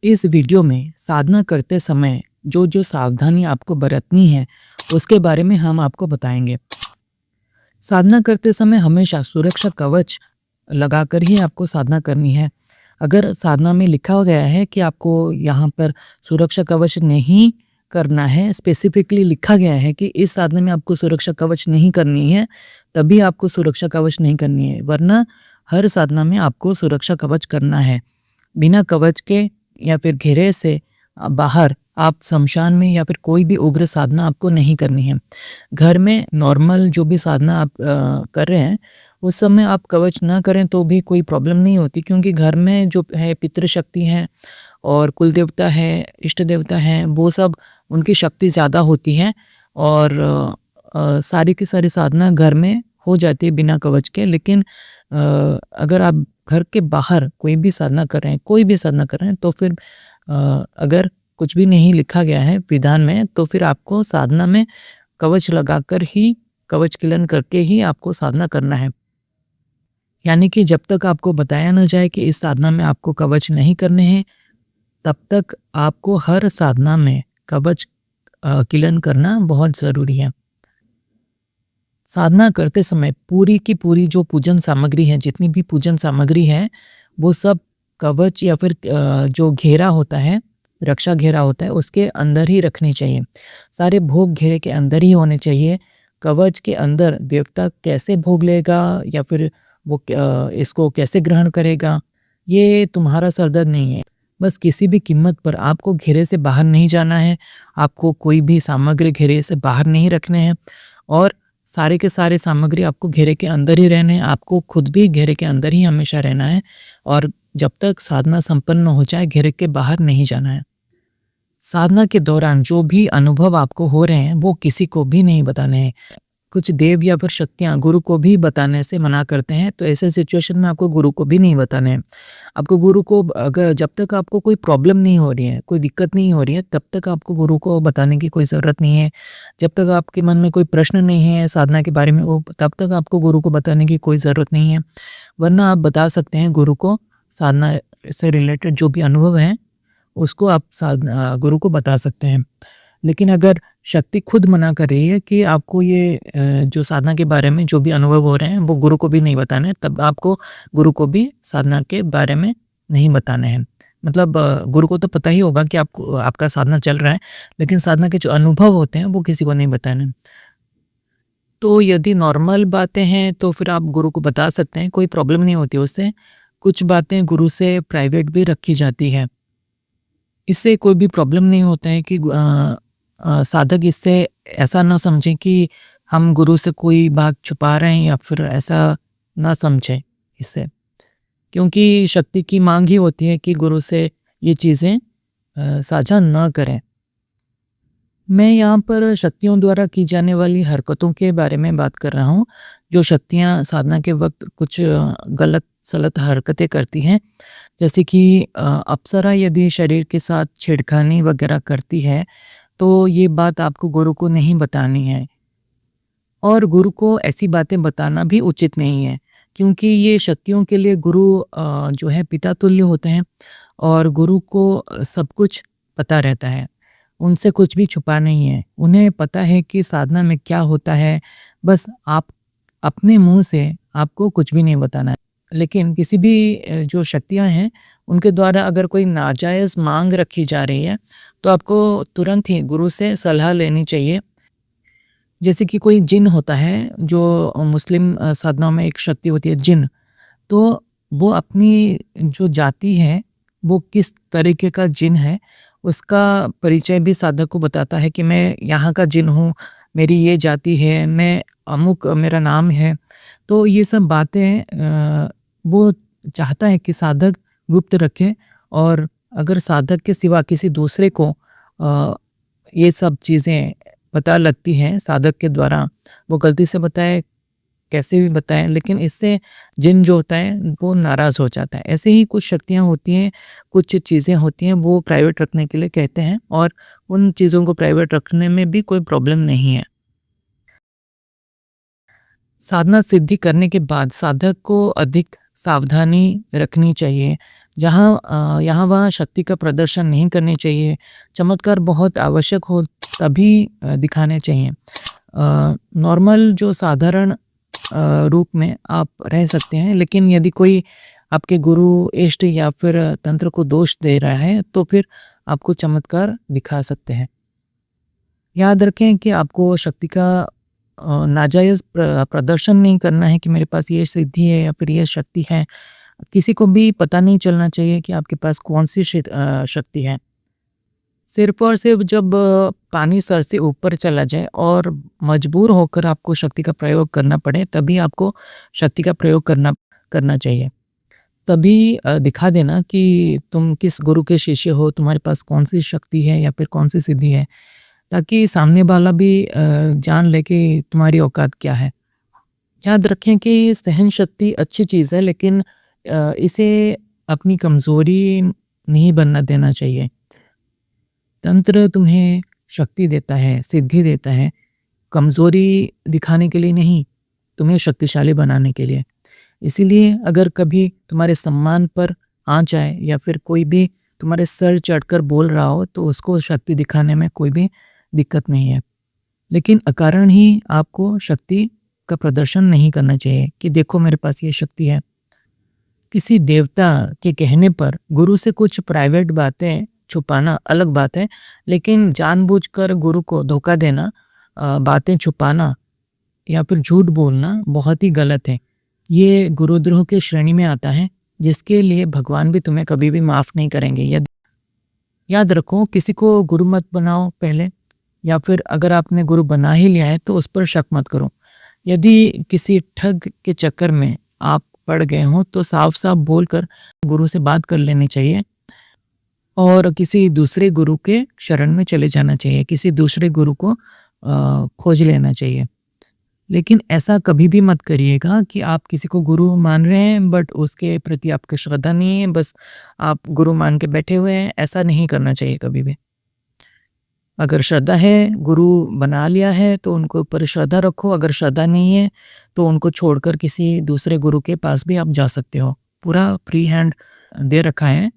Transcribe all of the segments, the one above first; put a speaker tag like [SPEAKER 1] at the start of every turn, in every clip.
[SPEAKER 1] इस वीडियो में साधना करते समय जो जो सावधानी आपको बरतनी है उसके बारे में हम आपको बताएंगे। साधना करते समय हमेशा सुरक्षा कवच लगाकर ही आपको साधना करनी है। अगर साधना में लिखा गया है कि आपको यहाँ पर सुरक्षा कवच नहीं करना है, स्पेसिफिकली लिखा गया है कि इस साधना में आपको सुरक्षा कवच नहीं करनी है, तभी आपको सुरक्षा कवच नहीं करनी है, वरना हर साधना में आपको सुरक्षा कवच करना है। बिना कवच के या फिर घेरे से बाहर आप शमशान में या फिर कोई भी उग्र साधना आपको नहीं करनी है। घर में नॉर्मल जो भी साधना आप कर रहे हैं उस समय आप कवच ना करें तो भी कोई प्रॉब्लम नहीं होती, क्योंकि घर में जो है पितृशक्ति हैं और कुल देवता है, इष्ट देवता हैं, वो सब उनकी शक्ति ज़्यादा होती है और सारी की सारी साधना घर में हो जाती है बिना कवच के। लेकिन अगर आप घर के बाहर कोई भी साधना कर रहे हैं, कोई भी साधना कर रहे हैं, तो फिर अगर कुछ भी नहीं लिखा गया है विधान में, तो फिर आपको साधना में कवच लगाकर ही, कवच किलन करके ही आपको साधना करना है। यानी कि जब तक आपको बताया ना जाए कि इस साधना में आपको कवच नहीं करने हैं, तब तक आपको हर साधना में कवच किलन करना बहुत ज़रूरी है। साधना करते समय पूरी की पूरी जो पूजन सामग्री है, जितनी भी पूजन सामग्री है, वो सब कवच या फिर जो घेरा होता है, रक्षा घेरा होता है, उसके अंदर ही रखनी चाहिए। सारे भोग घेरे के अंदर ही होने चाहिए। कवच के अंदर देवता कैसे भोग लेगा या फिर वो इसको कैसे ग्रहण करेगा, ये तुम्हारा सरदर्द नहीं है। बस किसी भी कीमत पर आपको घेरे से बाहर नहीं जाना है, आपको कोई भी सामग्री घेरे से बाहर नहीं रखने हैं और सारे के सारे सामग्री आपको घेरे के अंदर ही रहने हैं। आपको खुद भी घेरे के अंदर ही हमेशा रहना है और जब तक साधना संपन्न हो जाए घेरे के बाहर नहीं जाना है। साधना के दौरान जो भी अनुभव आपको हो रहे हैं वो किसी को भी नहीं बताने हैं। कुछ देव या फिर शक्तियाँ गुरु को भी बताने से मना करते हैं, तो ऐसे सिचुएशन में आपको गुरु को भी नहीं बताने हैं। आपको गुरु को, अगर जब तक आपको कोई प्रॉब्लम नहीं हो रही है, कोई दिक्कत नहीं हो रही है, तब तक आपको गुरु को बताने की कोई ज़रूरत नहीं है। जब तक आपके मन में कोई प्रश्न नहीं है साधना के बारे में, वो तब तक आपको गुरु को बताने की कोई ज़रूरत नहीं है। वरना आप बता सकते हैं गुरु को, साधना से रिलेटेड जो भी अनुभव हैं उसको आप गुरु को बता सकते हैं। लेकिन अगर शक्ति खुद मना कर रही है कि आपको ये जो साधना के बारे में जो भी अनुभव हो रहे हैं वो गुरु को भी नहीं बताना है, तब आपको गुरु को भी साधना के बारे में नहीं बताने हैं। मतलब गुरु को तो पता ही होगा कि आपको आपका साधना चल रहा है, लेकिन साधना के जो अनुभव होते हैं वो किसी को नहीं बताने हैं। तो यदि नॉर्मल बातें हैं तो फिर आप गुरु को बता सकते हैं, कोई प्रॉब्लम नहीं होती उससे। कुछ बातें गुरु से प्राइवेट भी रखी जाती है, इससे कोई भी प्रॉब्लम नहीं होता है कि साधक इससे ऐसा ना समझें कि हम गुरु से कोई बात छुपा रहे हैं या फिर ऐसा ना समझें इससे, क्योंकि शक्ति की मांग ही होती है कि गुरु से ये चीज़ें साझा ना करें। मैं यहाँ पर शक्तियों द्वारा की जाने वाली हरकतों के बारे में बात कर रहा हूँ। जो शक्तियाँ साधना के वक्त कुछ गलत सलत हरकतें करती हैं, जैसे कि अप्सरा यदि शरीर के साथ छेड़खानी वगैरह करती है, तो ये बात आपको गुरु को नहीं बतानी है और गुरु को ऐसी बातें बताना भी उचित नहीं है, क्योंकि ये शक्तियों के लिए गुरु जो है पिता तुल्य होते हैं और गुरु को सब कुछ पता रहता है। उनसे कुछ भी छुपा नहीं है, उन्हें पता है कि साधना में क्या होता है। बस आप अपने मुंह से आपको कुछ भी नहीं बताना है। लेकिन किसी भी जो शक्तियाँ हैं उनके द्वारा अगर कोई नाजायज़ मांग रखी जा रही है, तो आपको तुरंत ही गुरु से सलाह लेनी चाहिए। जैसे कि कोई जिन होता है, जो मुस्लिम साधनाओं में एक शक्ति होती है जिन, तो वो अपनी जो जाति है, वो किस तरीके का जिन है, उसका परिचय भी साधक को बताता है कि मैं यहाँ का जिन हूँ, मेरी ये जाति है, मैं अमुक मेरा नाम है। तो ये सब बातें वो चाहता है कि साधक गुप्त रखे और अगर साधक के सिवा किसी दूसरे को ये सब चीज़ें पता लगती हैं साधक के द्वारा, वो गलती से बताए, कैसे भी बताएं, लेकिन इससे जिन जो होता है वो नाराज़ हो जाता है। ऐसे ही कुछ शक्तियाँ होती हैं, कुछ चीज़ें होती हैं वो प्राइवेट रखने के लिए कहते हैं और उन चीज़ों को प्राइवेट रखने में भी कोई प्रॉब्लम नहीं है। साधना सिद्धि करने के बाद साधक को अधिक सावधानी रखनी चाहिए। यहाँ वहाँ शक्ति का प्रदर्शन नहीं करनी चाहिए। चमत्कार बहुत आवश्यक हो तभी दिखाने चाहिए। नॉर्मल जो साधारण रूप में आप रह सकते हैं, लेकिन यदि कोई आपके गुरु, इष्ट या फिर तंत्र को दोष दे रहा है तो फिर आपको चमत्कार दिखा सकते हैं। याद रखें कि आपको शक्ति का नाजायज़ प्रदर्शन नहीं करना है कि मेरे पास ये सिद्धि है या फिर ये शक्ति है। किसी को भी पता नहीं चलना चाहिए कि आपके पास कौन-सी शक्ति है। सिर्फ़ और सिर्फ़ जब पानी सर से ऊपर चला जाए और मजबूर होकर आपको शक्ति का प्रयोग करना पड़े, तभी आपको शक्ति का प्रयोग करना चाहिए। तभी दिखा देना कि तुम किस गुरु के शिष्य हो, तुम्हारे पास कौन-सी शक्ति है या फिर कौन-सी सिद्धि है, ताकि सामने वाला भी जान ले कि तुम्हारी औकात क्या है। याद रखें कि सहन शक्ति अच्छी चीज़ है, लेकिन इसे अपनी कमज़ोरी नहीं बनना देना चाहिए। तंत्र तुम्हें शक्ति देता है, सिद्धि देता है, कमज़ोरी दिखाने के लिए नहीं, तुम्हें शक्तिशाली बनाने के लिए। इसीलिए अगर कभी तुम्हारे सम्मान पर आँच आए या फिर कोई भी तुम्हारे सर चढ़कर बोल रहा हो, तो उसको शक्ति दिखाने में कोई भी दिक्कत नहीं है। लेकिन अकारण ही आपको शक्ति का प्रदर्शन नहीं करना चाहिए कि देखो मेरे पास ये शक्ति है। किसी देवता के कहने पर गुरु से कुछ प्राइवेट बातें छुपाना अलग बात है, लेकिन जानबूझकर गुरु को धोखा देना, बातें छुपाना या फिर झूठ बोलना बहुत ही गलत है। ये गुरुद्रोह की श्रेणी में आता है, जिसके लिए भगवान भी तुम्हें कभी भी माफ़ नहीं करेंगे। याद रखो, किसी को गुरु मत बनाओ पहले, या फिर अगर आपने गुरु बना ही लिया है तो उस पर शक मत करो। यदि किसी ठग के चक्कर में आप पड़ गए हो तो साफ साफ बोलकर गुरु से बात कर लेनी चाहिए और किसी दूसरे गुरु के शरण में चले जाना चाहिए, किसी दूसरे गुरु को खोज लेना चाहिए। लेकिन ऐसा कभी भी मत करिएगा कि आप किसी को गुरु मान रहे हैं बट उसके प्रति आपकी श्रद्धा नहीं है, बस आप गुरु मान के बैठे हुए हैं। ऐसा नहीं करना चाहिए कभी भी। अगर श्रद्धा है, गुरु बना लिया है तो उनको ऊपर श्रद्धा रखो। अगर श्रद्धा नहीं है तो उनको छोड़कर किसी दूसरे गुरु के पास भी आप जा सकते हो। पूरा फ्री हैंड दे रखा है।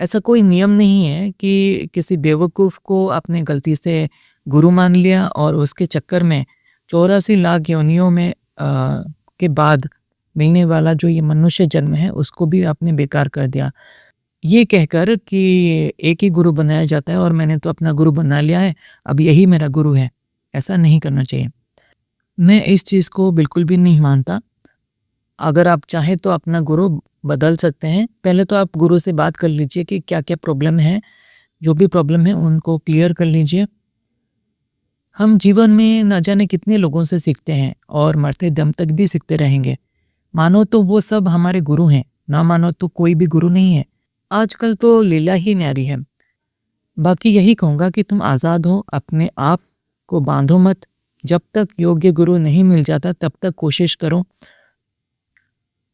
[SPEAKER 1] ऐसा कोई नियम नहीं है कि किसी बेवकूफ़ को आपने गलती से गुरु मान लिया और उसके चक्कर में 84 लाख योनियों में के बाद मिलने वाला जो ये मनुष्य जन्म है उसको भी आपने बेकार कर दिया, ये कहकर कि एक ही गुरु बनाया जाता है और मैंने तो अपना गुरु बना लिया है, अब यही मेरा गुरु है। ऐसा नहीं करना चाहिए। मैं इस चीज़ को बिल्कुल भी नहीं मानता। अगर आप चाहें तो अपना गुरु बदल सकते हैं। पहले तो आप गुरु से बात कर लीजिए कि क्या क्या प्रॉब्लम है, जो भी प्रॉब्लम है उनको क्लियर कर लीजिए। हम जीवन में न जाने कितने लोगों से सीखते हैं और मरते दम तक भी सीखते रहेंगे। मानो तो वो सब हमारे गुरु हैं, ना मानो तो कोई भी गुरु नहीं है। आजकल तो लीला ही न्यारी है। बाकी यही कहूँगा कि तुम आज़ाद हो, अपने आप को बांधो मत। जब तक योग्य गुरु नहीं मिल जाता तब तक कोशिश करो।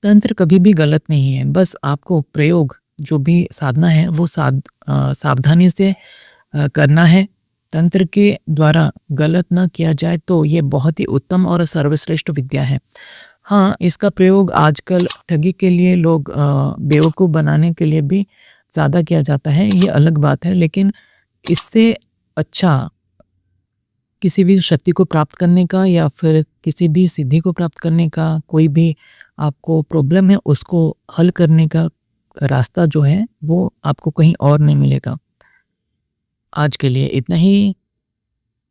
[SPEAKER 1] तंत्र कभी भी गलत नहीं है, बस आपको प्रयोग जो भी साधना है वो सावधानी से करना है। तंत्र के द्वारा गलत ना किया जाए तो ये बहुत ही उत्तम और सर्वश्रेष्ठ विद्या है। हाँ, इसका प्रयोग आजकल ठगी के लिए, लोग बेवकूफ़ बनाने के लिए भी ज़्यादा किया जाता है, ये अलग बात है। लेकिन इससे अच्छा किसी भी शक्ति को प्राप्त करने का या फिर किसी भी सिद्धि को प्राप्त करने का, कोई भी आपको प्रॉब्लम है उसको हल करने का रास्ता जो है वो आपको कहीं और नहीं मिलेगा। आज के लिए इतना ही।